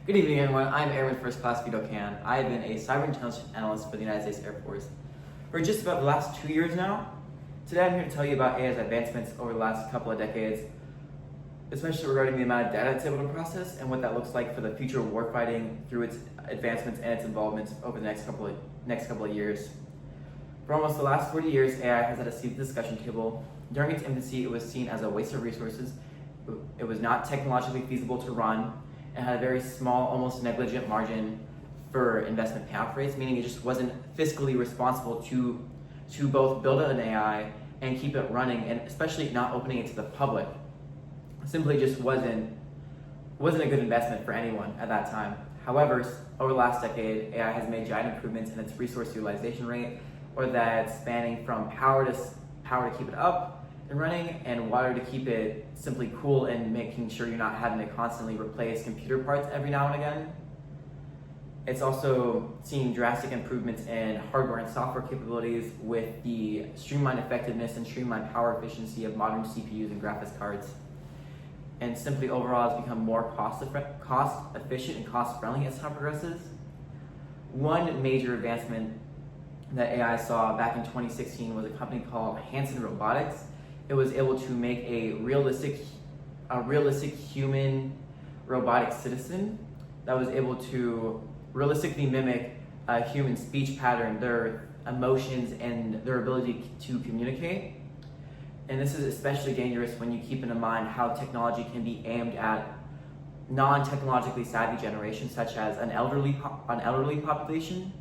Good evening, everyone. I'm Airman First Class Vito Can. I have been a cyber intelligence analyst for the United States Air Force for just about the last 2 years now. Today, I'm here to tell you about AI's advancements over the last couple of decades, especially regarding the amount of data it's able to process and what that looks like for the future of warfighting through its advancements and its involvement over the next couple of years. For almost the last 40 years, AI has had a seat at the discussion table. During its infancy, it was seen as a waste of resources. It was not technologically feasible to run, and had a very small, almost negligent margin for investment payoff rates, meaning it just wasn't fiscally responsible to both build an AI and keep it running, and especially not opening it to the public. Simply just wasn't a good investment for anyone at that time. However, over the last decade, AI has made giant improvements in its resource utilization rate, or that spanning from power to keep it up and running, and water to keep it simply cool and making sure you're not having to constantly replace computer parts every now and again. It's also seen drastic improvements in hardware and software capabilities with the streamlined effectiveness and streamlined power efficiency of modern CPUs and graphics cards. And simply overall, it's become more cost efficient and cost friendly as time progresses. One major advancement that AI saw back in 2016 was a company called Hanson Robotics. It was able to make a realistic human robotic citizen that was able to realistically mimic a human speech pattern, their emotions, and their ability to communicate. And this is especially dangerous when you keep in mind how technology can be aimed at non-technologically savvy generations, such as an elderly population.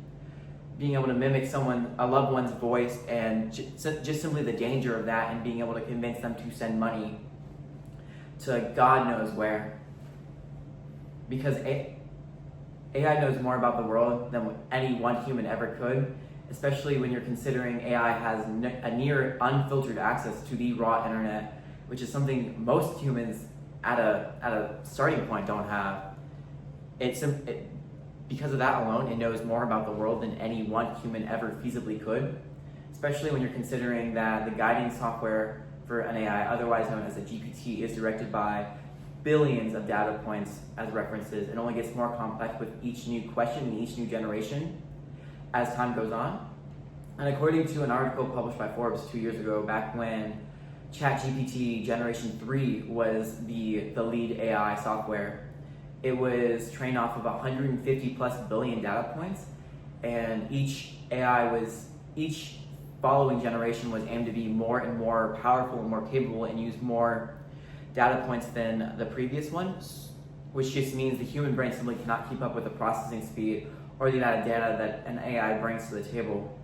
Being able to mimic a loved one's voice, and just simply the danger of that, and being able to convince them to send money to God knows where. Because AI knows more about the world than any one human ever could, especially when you're considering AI has a near unfiltered access to the raw internet, which is something most humans at a starting point don't have. Because of that alone, it knows more about the world than any one human ever feasibly could, especially when you're considering that the guiding software for an AI, otherwise known as a GPT, is directed by billions of data points as references, and only gets more complex with each new question and each new generation as time goes on. And according to an article published by Forbes 2 years ago, back when ChatGPT Generation 3 was the lead AI software, it was trained off of 150 plus billion data points, and each following generation was aimed to be more and more powerful and more capable and use more data points than the previous one, which just means the human brain simply cannot keep up with the processing speed or the amount of data that an AI brings to the table.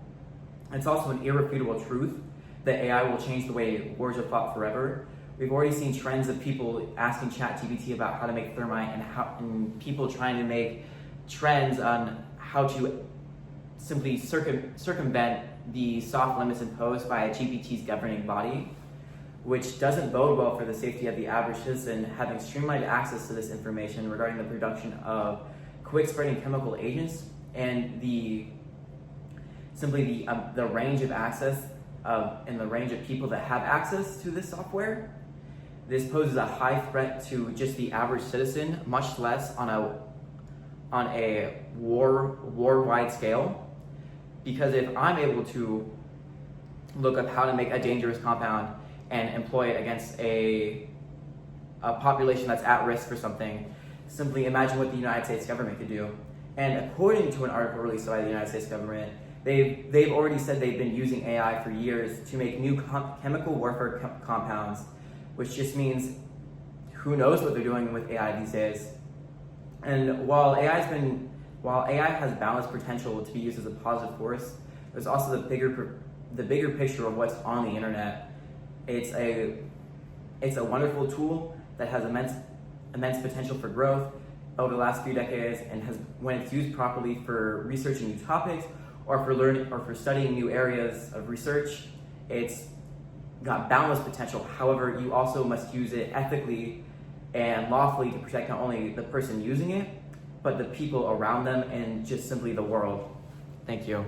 It's also an irrefutable truth that AI will change the way wars are fought forever. We've already seen trends of people asking ChatGPT about how to make thermite, and people trying to make trends on how to simply circumvent the soft limits imposed by a GPT's governing body, which doesn't bode well for the safety of the average citizen having streamlined access to this information regarding the production of quick-spreading chemical agents and the range of access and the range of people that have access to this software. This poses a high threat to just the average citizen, much less on a war-wide scale. Because if I'm able to look up how to make a dangerous compound and employ it against a population that's at risk for something, simply imagine what the United States government could do. And according to an article released by the United States government, they've already said they've been using AI for years to make new chemical warfare compounds, which just means who knows what they're doing with AI these days. And while AI has boundless potential to be used as a positive force, there's also the bigger picture of what's on the internet. It's a wonderful tool that has immense potential for growth over the last few decades, and when it's used properly for researching new topics or for learning or for studying new areas of research, it's got boundless potential. However, you also must use it ethically and lawfully to protect not only the person using it, but the people around them and just simply the world. Thank you.